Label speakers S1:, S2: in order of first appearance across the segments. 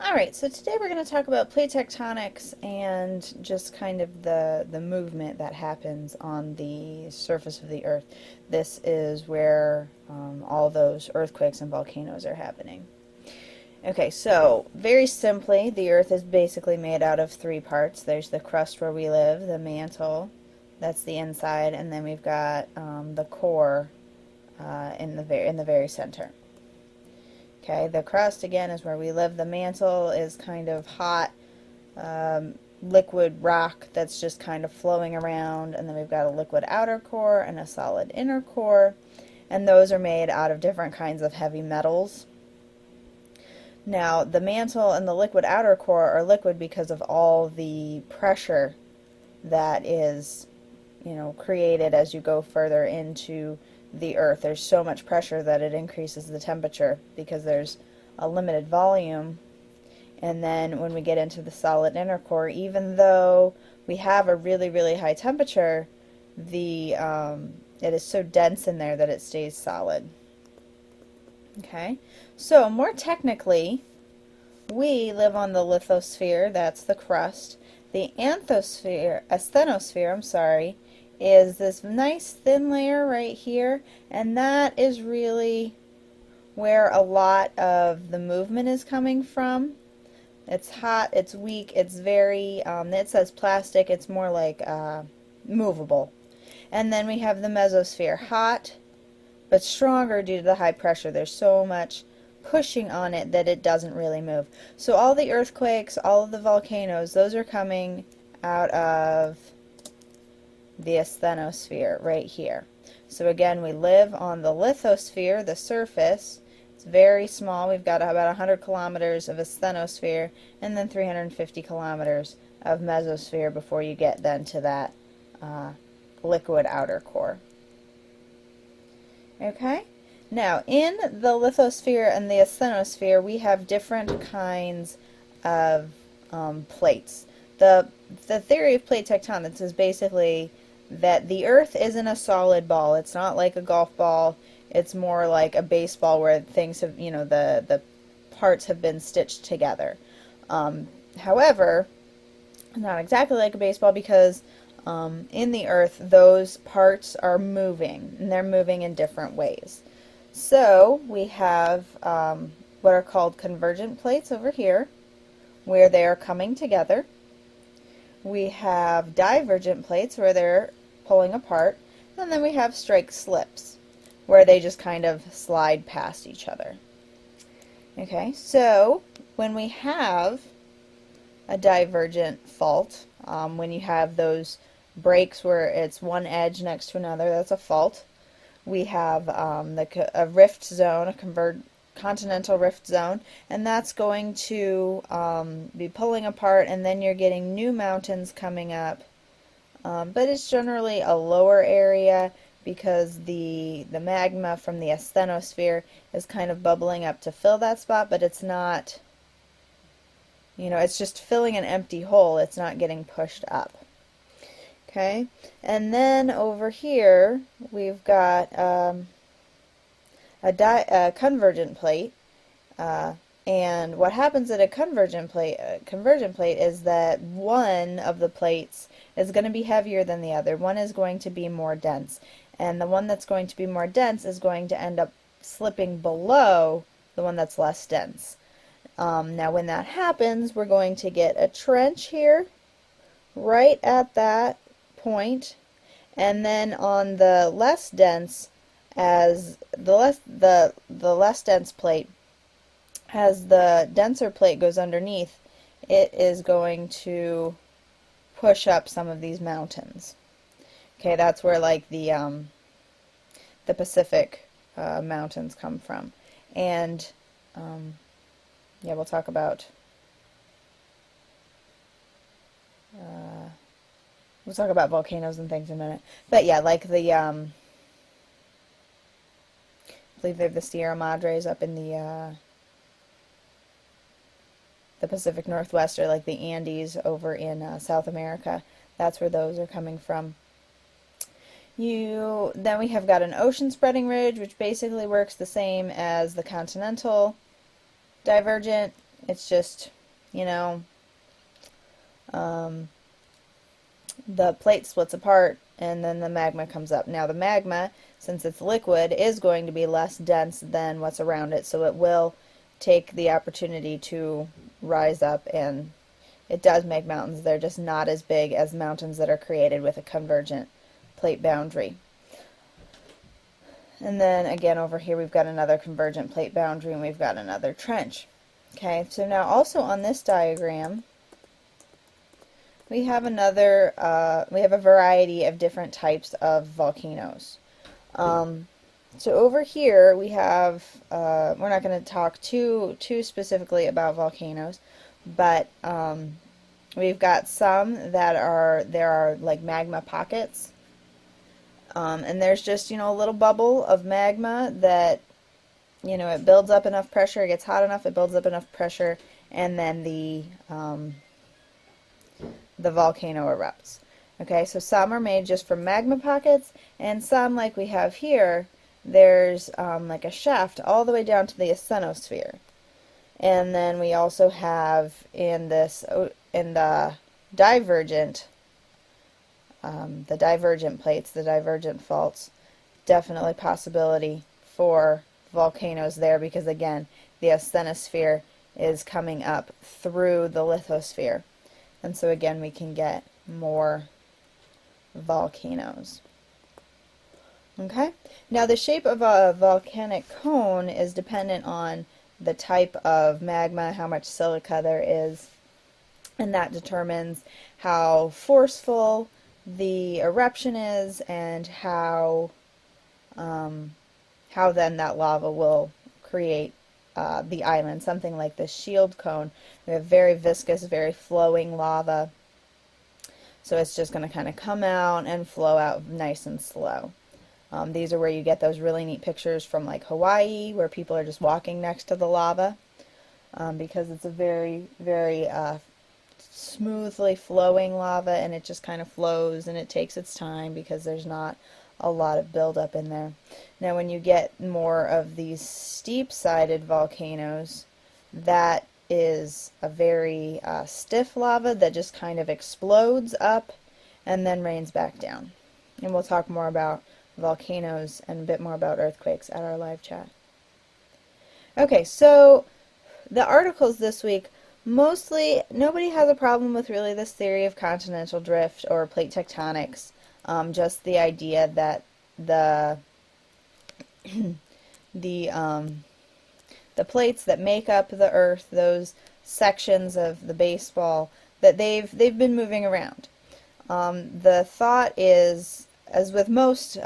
S1: Alright, so today we're going to talk about plate tectonics and just kind of the movement that happens on the surface of the Earth. This is where all those earthquakes and volcanoes are happening. Okay, so very simply, the Earth is basically made out of three parts. There's the crust where we live, the mantle, that's the inside, and then we've got the core in the very center. Okay, the crust again is where we live. The mantle is kind of hot liquid rock that's just kind of flowing around, and then we've got a liquid outer core and a solid inner core, and those are made out of different kinds of heavy metals. Now, the mantle and the liquid outer core are liquid because of all the pressure that is, created as you go further into the Earth. There's so much pressure that it increases the temperature because there's a limited volume. And then when we get into the solid inner core, even though we have a really, really high temperature, it is so dense in there that it stays solid. Okay, so more technically, we live on the lithosphere, that's the crust. The asthenosphere, is this nice thin layer right here, and that is really where a lot of the movement is coming from. It's hot, it's weak, it's very, it says plastic, it's more like movable. And then we have the mesosphere, hot but stronger due to the high pressure. There's so much pushing on it that it doesn't really move. So all the earthquakes, all of the volcanoes, those are coming out of the asthenosphere right here. So again, we live on the lithosphere, the surface. It's very small. We've got about 100 kilometers of asthenosphere and then 350 kilometers of mesosphere before you get then to that liquid outer core. Okay? Now, in the lithosphere and the asthenosphere, we have different kinds of plates. The theory of plate tectonics is basically that the Earth isn't a solid ball. It's not like a golf ball. It's more like a baseball where things have, the parts have been stitched together. However, not exactly like a baseball because in the Earth, those parts are moving, and they're moving in different ways. So we have what are called convergent plates over here, where they are coming together. We have divergent plates where they're pulling apart, and then we have strike slips where they just kind of slide past each other. Okay, so when we have a divergent fault, when you have those breaks where it's one edge next to another, that's a fault. We have a rift zone, a continental rift zone, and that's going to be pulling apart, and then you're getting new mountains coming up. But it's generally a lower area because the magma from the asthenosphere is kind of bubbling up to fill that spot, but it's not, it's just filling an empty hole. It's not getting pushed up. Okay, and then over here we've got a convergent plate, and what happens at a convergent plate is that one of the plates is going to be heavier than the other. One is going to be more dense, and the one that's going to be more dense is going to end up slipping below the one that's less dense. Now when that happens, we're going to get a trench here right at that point, and then on the less dense, as the less dense plate, as the denser plate goes underneath, it is going to push up some of these mountains. Okay, that's where like the Pacific mountains come from, and yeah, we'll talk about volcanoes and things in a minute. But yeah, like I believe they have the Sierra Madres up in the Pacific Northwest, or like the Andes over in South America. That's where those are coming from. Then we have got an ocean spreading ridge, which basically works the same as the continental divergent It's just, you know, the plate splits apart and then the magma comes up. Now the magma, since it's liquid, is going to be less dense than what's around it, so it will take the opportunity to rise up, and it does make mountains. They're just not as big as mountains that are created with a convergent plate boundary. And then again over here we've got another convergent plate boundary and we've got another trench. Okay, so now also on this diagram we have a variety of different types of volcanoes. So over here we have, we're not going to talk too specifically about volcanoes, but we've got some that there are like magma pockets, and there's just, you know, a little bubble of magma that, you know, it builds up enough pressure, it gets hot enough, it builds up enough pressure, and then the volcano erupts. Okay, so some are made just from magma pockets, and some, like we have here, there's like a shaft all the way down to the asthenosphere. And then we also have in the divergent plates, the divergent faults, definitely possibility for volcanoes there, because again, the asthenosphere is coming up through the lithosphere. And so again, we can get more volcanoes. Okay? Now the shape of a volcanic cone is dependent on the type of magma, how much silica there is, and that determines how forceful the eruption is and how then that lava will create the island, something like the shield cone. We have very viscous, very flowing lava, so it's just going to kind of come out and flow out nice and slow. These are where you get those really neat pictures from like Hawaii, where people are just walking next to the lava, because it's a very, very smoothly flowing lava, and it just kind of flows, and it takes its time because there's not a lot of buildup in there. Now when you get more of these steep-sided volcanoes, that is a very stiff lava that just kind of explodes up and then rains back down. And we'll talk more about volcanoes and a bit more about earthquakes at our live chat. Okay, so the articles this week, mostly nobody has a problem with really this theory of continental drift or plate tectonics. Just the idea that the plates that make up the Earth, those sections of the baseball, that they've been moving around. The thought is, as with most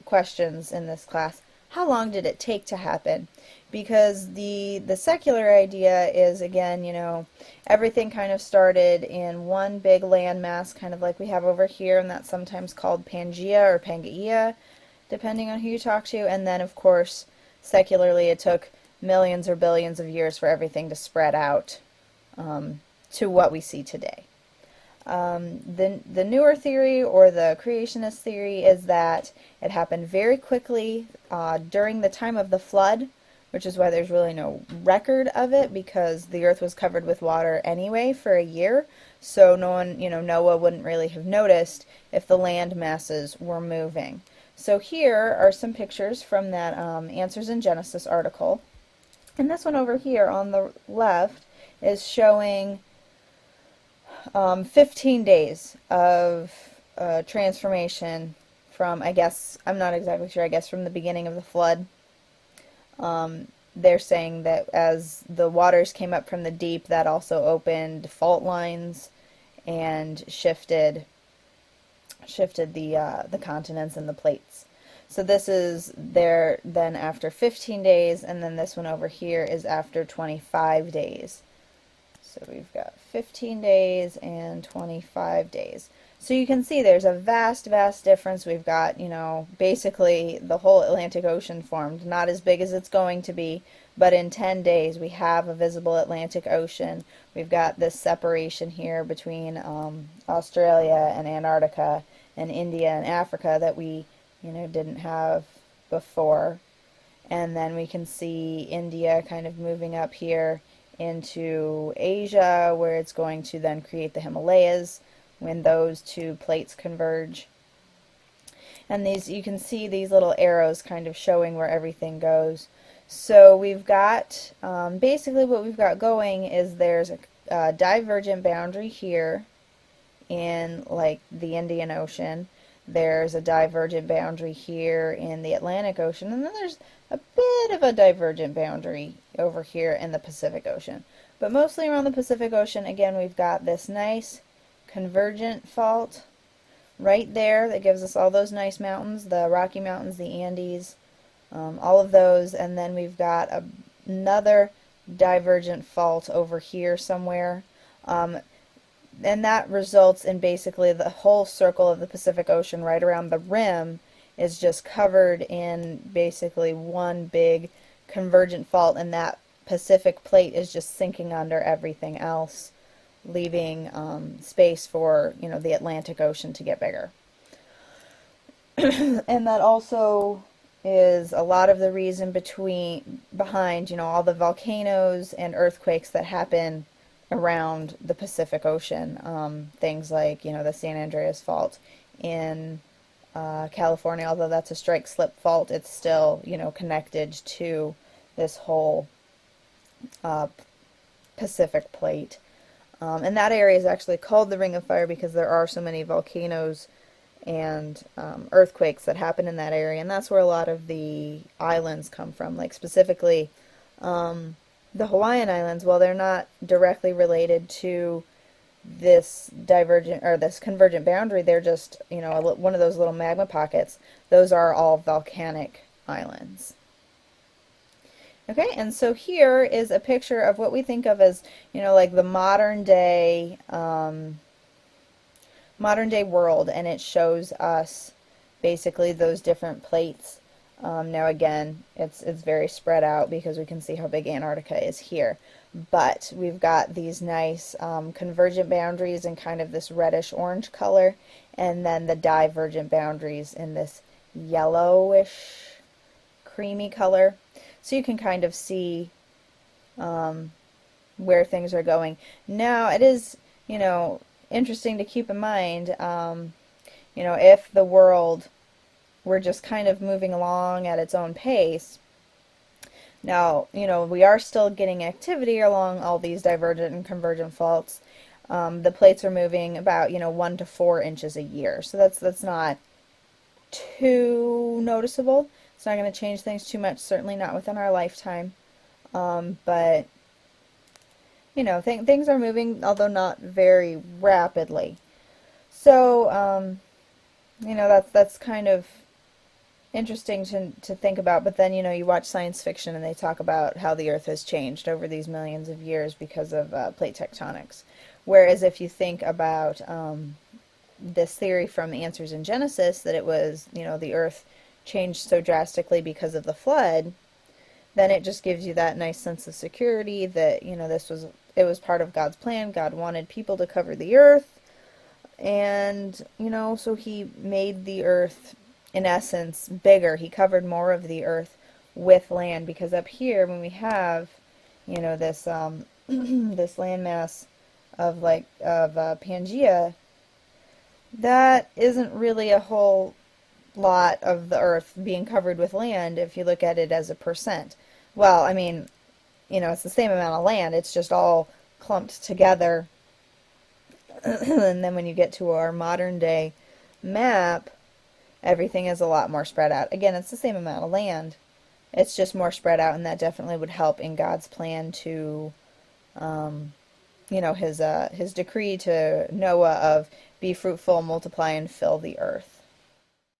S1: questions in this class, how long did it take to happen? Because the secular idea is, again, you know, everything kind of started in one big landmass, kind of like we have over here, and that's sometimes called Pangea or Pangaea, depending on who you talk to. And then, of course, secularly, it took millions or billions of years for everything to spread out to what we see today. The newer theory, or the creationist theory, is that it happened very quickly during the time of the flood, which is why there's really no record of it, because the earth was covered with water anyway for a year, so no one, you know, Noah wouldn't really have noticed if the land masses were moving. So here are some pictures from that Answers in Genesis article, and this one over here on the left is showing 15 days of transformation from, I guess, I'm not exactly sure, I guess from the beginning of the flood. They're saying that as the waters came up from the deep, that also opened fault lines and shifted the continents and the plates. So this is there then after 15 days, and then this one over here is after 25 days. So we've got 15 days and 25 days. So you can see there's a vast, vast difference. We've got, you know, basically the whole Atlantic Ocean formed. Not as big as it's going to be, but in 10 days we have a visible Atlantic Ocean. We've got this separation here between Australia and Antarctica and India and Africa that we, you know, didn't have before. And then we can see India kind of moving up here into Asia, where it's going to then create the Himalayas when those two plates converge. And these, you can see these little arrows kind of showing where everything goes. So we've got, basically what we've got going is there's a divergent boundary here in like the Indian Ocean. There's a divergent boundary here in the Atlantic Ocean, and then there's a bit of a divergent boundary over here in the Pacific Ocean. But mostly around the Pacific Ocean, again, we've got this nice convergent fault right there that gives us all those nice mountains, the Rocky Mountains, the Andes, all of those, and then we've got another divergent fault over here somewhere. And that results in basically the whole circle of the Pacific Ocean right around the rim is just covered in basically one big convergent fault, and that Pacific plate is just sinking under everything else, leaving space for, you know, the Atlantic Ocean to get bigger. And that also is a lot of the reason behind, you know, all the volcanoes and earthquakes that happen around the Pacific Ocean. Things like, you know, the San Andreas Fault in California, although that's a strike-slip fault, it's still, you know, connected to this whole Pacific plate. And that area is actually called the Ring of Fire because there are so many volcanoes and earthquakes that happen in that area, and that's where a lot of the islands come from. Like specifically, the Hawaiian Islands, while they're not directly related to this divergent or this convergent boundary, they're just, you know, one of those little magma pockets. Those are all volcanic islands. Okay, and so here is a picture of what we think of as, you know, like the modern day world, and it shows us basically those different plates. Now again, it's very spread out because we can see how big Antarctica is here. But we've got these nice convergent boundaries in kind of this reddish-orange color, and then the divergent boundaries in this yellowish, creamy color. So you can kind of see where things are going. Now, it is, you know, interesting to keep in mind, you know, if the world were just kind of moving along at its own pace. Now, you know, we are still getting activity along all these divergent and convergent faults. The plates are moving about, you know, 1 to 4 inches a year. So that's not too noticeable. It's not going to change things too much, certainly not within our lifetime. But, you know, things are moving, although not very rapidly. So, you know, that's kind of interesting to think about. But then, you know, you watch science fiction and they talk about how the Earth has changed over these millions of years because of plate tectonics. Whereas if you think about this theory from Answers in Genesis, that it was, you know, the Earth changed so drastically because of the flood, then it just gives you that nice sense of security that, you know, it was part of God's plan. God wanted people to cover the Earth, and, you know, so he made the Earth, in essence, bigger. He covered more of the Earth with land, because up here, when we have, you know, this this landmass of Pangaea, that isn't really a whole lot of the Earth being covered with land if you look at it as a percent. Well, I mean, you know, it's the same amount of land, it's just all clumped together. And then when you get to our modern day map, everything is a lot more spread out. Again, it's the same amount of land, it's just more spread out, and that definitely would help in God's plan to, you know, his decree to Noah of be fruitful, multiply, and fill the earth.